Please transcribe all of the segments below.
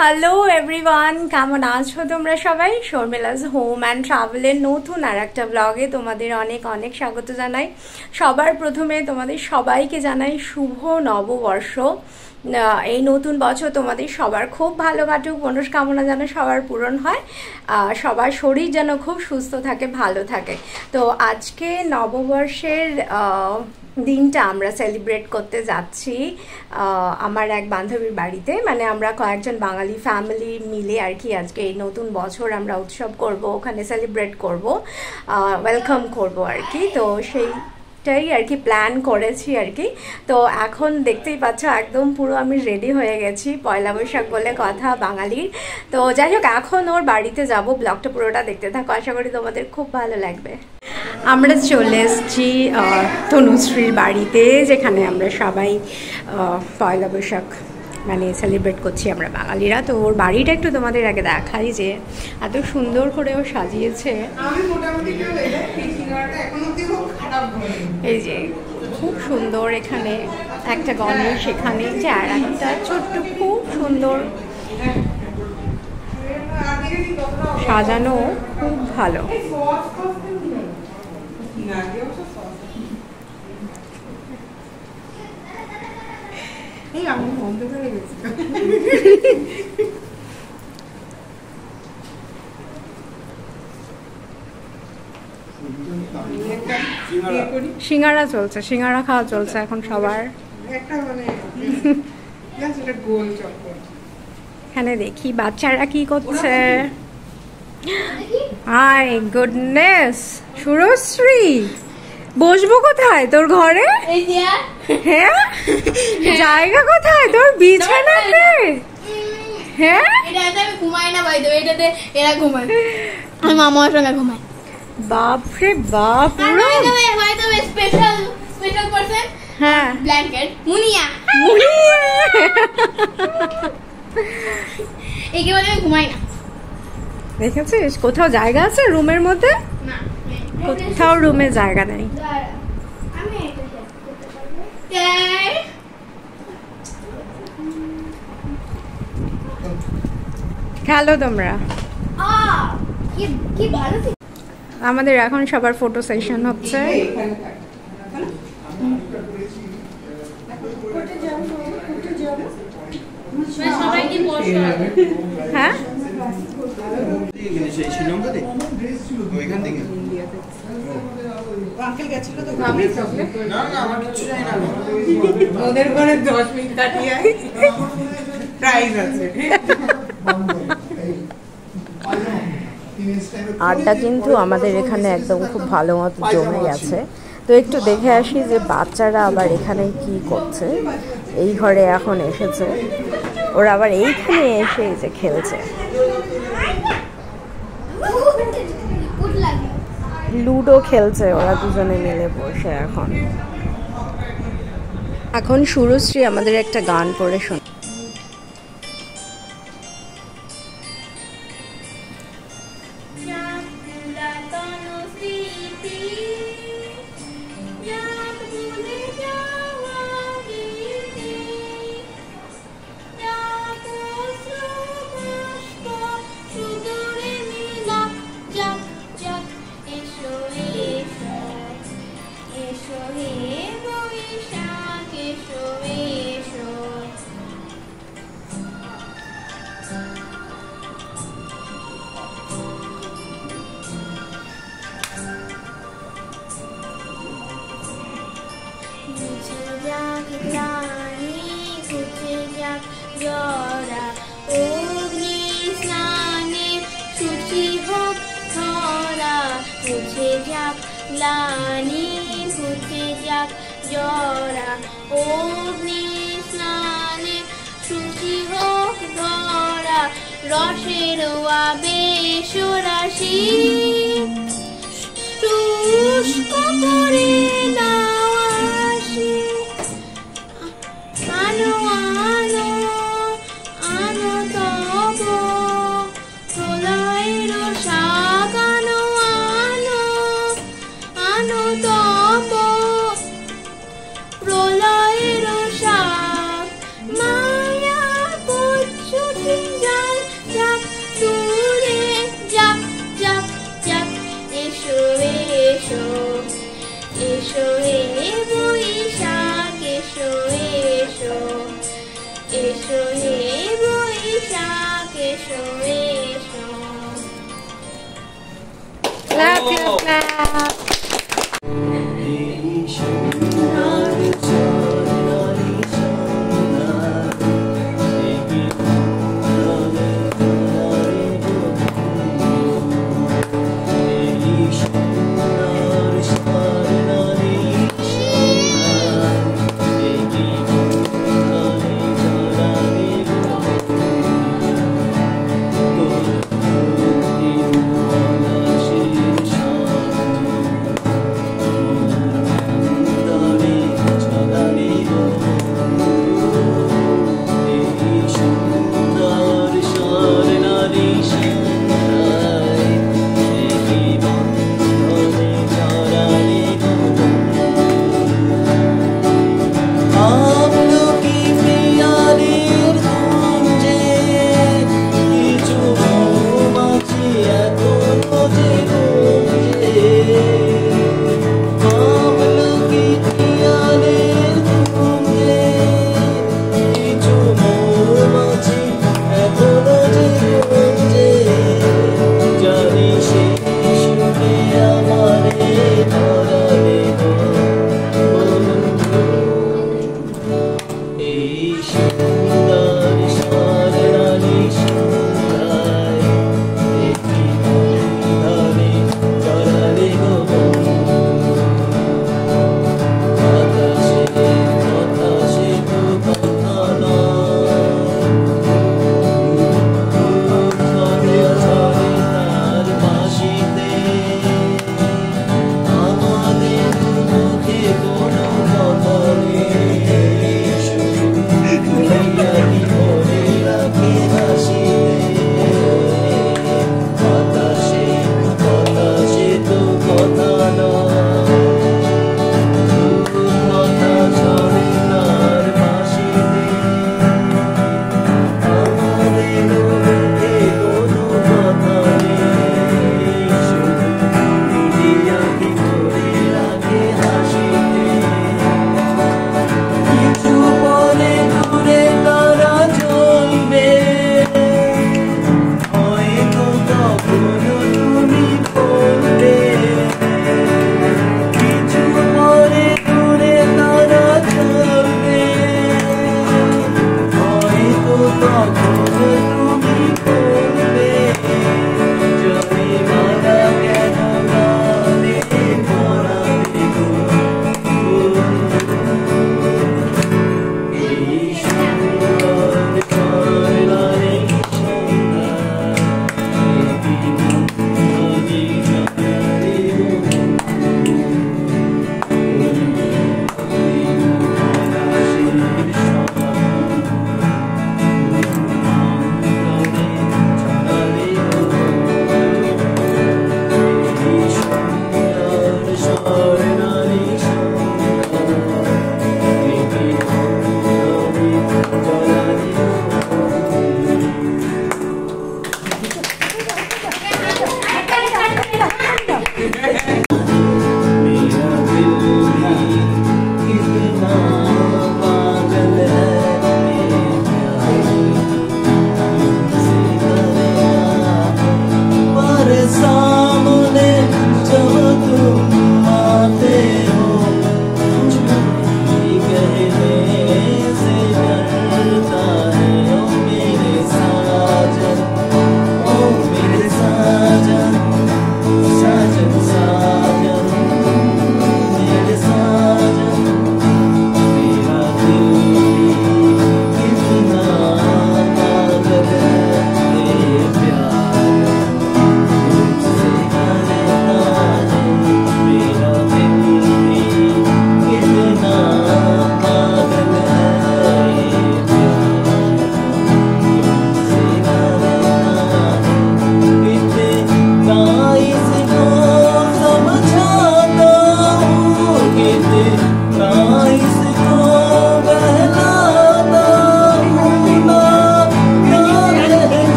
Hello everyone, কেমন আছো তোমরা সবাই? শর্মিলাস হোম অ্যান্ড ট্রাভেলের নতুন আর একটা ব্লগে তোমাদের অনেক অনেক স্বাগত জানাই। সবার প্রথমে তোমাদের সবাইকে জানাই শুভ নববর্ষ। এই নতুন বছর তোমাদের সবার খুব ভালো কাটুক, মনস্কামনা যেন সবার পূরণ হয়, সবার শরীর যেন খুব সুস্থ থাকে, ভালো থাকে। তো আজকে নববর্ষের দিনটা আমরা সেলিব্রেট করতে যাচ্ছি আমার এক বান্ধবীর বাড়িতে। মানে আমরা কয়েকজন বাঙালি ফ্যামিলি মিলে আর কি আজকে এই নতুন বছর আমরা উৎসব করব, ওখানে সেলিব্রেট করব, ওয়েলকাম করব আর কি। তো সেইটাই আর কি প্ল্যান করেছি আর কি। তো এখন দেখতেই পাচ্ছ একদম পুরো আমি রেডি হয়ে গেছি, পয়লা বৈশাখ বলে কথা বাঙালির। তো যাই হোক, এখন ওর বাড়িতে যাব, ব্লগটা পুরোটা দেখতে থাকো, আশা করি তোমাদের খুব ভালো লাগবে। আমরা চলে এসেছি তনুশ্রীর বাড়িতে, যেখানে আমরা সবাই পয়লা বৈশাখ মানে সেলিব্রেট করছি আমরা বাঙালিরা। তো ওর বাড়িটা একটু তোমাদের আগে দেখাই, যে এত সুন্দর করে ও সাজিয়েছে। এই যে খুব সুন্দর, এখানে একটা গণেশ, এখানে যে আর একটা ছোট্ট খুব সুন্দর সাজানো, খুব ভালো। সিঙ্গারা চলছে, সিঙ্গারা খাওয়া চলছে এখন সবার। এখানে দেখি বাচ্চারা কি করছে। হাই গুডনেস, সুরশ্রী বসবো কোথায় তোর ঘরে? হ্যাঁ, জায়গা কোথায় তোর বিছানাতে? হ্যাঁ, এটাতে আমি ঘুমাই না, ভাই তো এটাতে এরা ঘুমায়, আমি মামার সঙ্গে ঘুমাই। বাপ রে বাপ, পুরো ভাই তো স্পেশাল স্পেশাল পারসন। হ্যাঁ, ব্ল্যাঙ্কেট মুনিয়া একে বলে আমি ঘুমাই না। দেখেছিস কোথাও জায়গা আছে রুমের মধ্যে? না, কোথাও রুমে জায়গা নেই। আমি খেলো তোমরা। কি ভালো। আমাদের এখন সবার ফটো সেশন হচ্ছে। হ্যাঁ, ওদের ঘরে 10 মিনিট কাটিয়ে প্রাইজ আছে। আড্ডা কিন্তু আমাদের এখানে একদম খুব ভালো মতো জমে গেছে। তো একটু দেখে আসি যে বাচ্চারা আবার এখানে কি করছে। এই ঘরে এখন এসেছে ওরা, আবার এইখানে এসে এই যে খেলছে, লুডো খেলছে ওরা দুজনে মিলে বসে। এখন সুরশ্রী আমাদের একটা গান পড়ে শোনে। গ্লানি মুছে যাক জরা, অগ্নি স্নানে শুচি হোক ধরা, রসের আবেশ রাশি শুষ্ক করে নাও আসি। আনো আনো আনো তব প্রলয়ের শাক, আনো আনো আনো তব প্রলয়ের শাক, মায়া কচ্ছুটি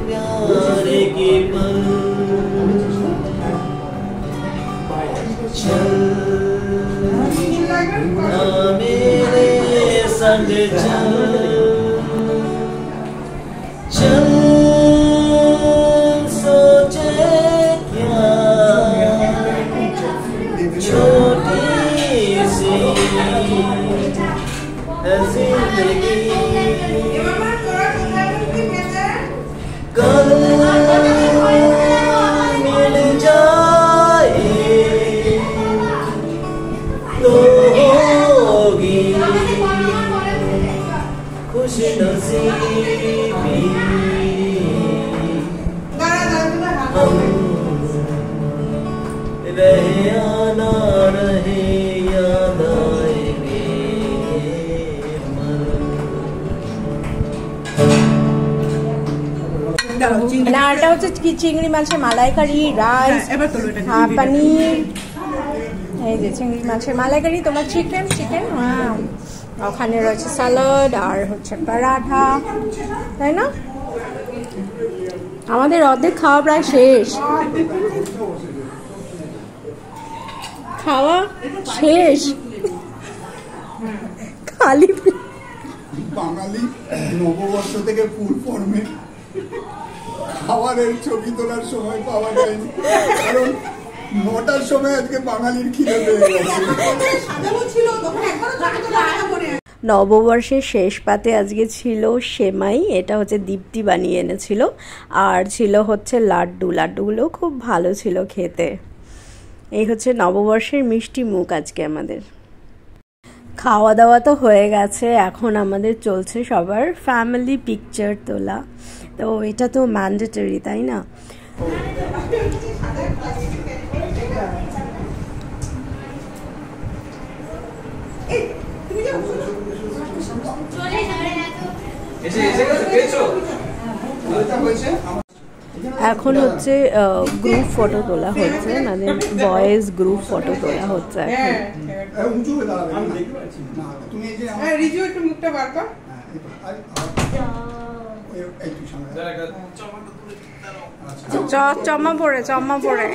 प्यारे की पल चल ना मेरे संग चल चल सोचे क्या छोटी सी है जिंदगी कल मिल जाए तो होगी खुश नसीबी हम रहे आना रहे याद आएंगे আর হচ্ছে কি চিংড়ি মাছের মালাইকারি, রাইস, পনির, এই যে চিংড়ি মাছের মালাইকারি, তোমার চিকেন, ওখানে রয়েছে স্যালাড আর হচ্ছে পরাঠা, তাই না? আমাদের অর্ধেক খাওয়া প্রায় শেষ, খাওয়া শেষ, খালি বাঙালি নববর্ষ থেকে ফুল ফর্মে খাবারের ছবি তোলার সময় পাওয়া যায়নি, কারণ 9টার সময় আজকে বাঙালির খিদে পেয়ে গেছে। নববর্ষের শেষ পাতে আজকে ছিল সেমাই, এটা হচ্ছে দীপ্তি বানিয়ে এনেছিল, আর ছিল হচ্ছে লাড্ডুগুলো খুব ভালো ছিল খেতে। এই হচ্ছে নববর্ষের মিষ্টি মুখ আজকে আমাদের। খাওয়া দাওয়া তো হয়ে গেছে, এখন আমাদের চলছে সবার ফ্যামিলি পিকচার তোলা। তো এটা তো ম্যান্ডেটরি, তাই না? এখন হচ্ছে গ্রুপ ফটো তোলা হচ্ছে, মানে বয়েজ গ্রুপ ফটো তোলা হচ্ছে চমা পড়ে।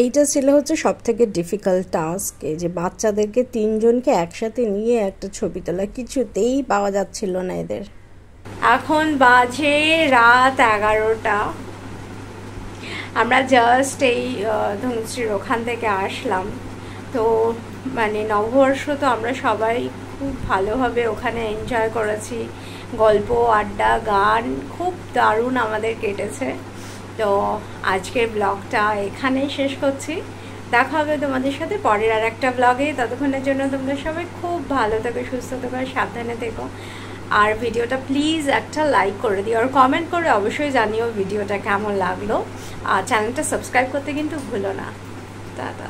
এইটা ছিল হচ্ছে সব থেকে ডিফিকাল্ট টাস্ক, এই যে বাচ্চাদেরকে 3 জনকে একসাথে নিয়ে একটা ছবি তোলা কিছুতেই পাওয়া যাচ্ছিল না এদের। এখন বাজে রাত 11টা, আমরা জাস্ট এই ধনুশ্রীর ওখান থেকে আসলাম। তো মানে নববর্ষ তো আমরা সবাই খুব ভালোভাবে ওখানে এনজয় করেছি, গল্প আড্ডা গান খুব দারুণ আমাদের কেটেছে। তো আজকের ব্লগটা এখানেই শেষ করছি, দেখা হবে তোমাদের সাথে পরের আর একটা ব্লগে। ততক্ষণের জন্য তোমরা সবাই খুব ভালো থেকো, সুস্থ থেকো, সাবধানে থেকো। আর ভিডিওটা প্লিজ একটা লাইক করে দিও, আর কমেন্ট করে অবশ্যই জানিও ভিডিওটা কেমন লাগলো। আর চ্যানেলটা সাবস্ক্রাইব করতে কিন্তু ভুলো না। টাটা।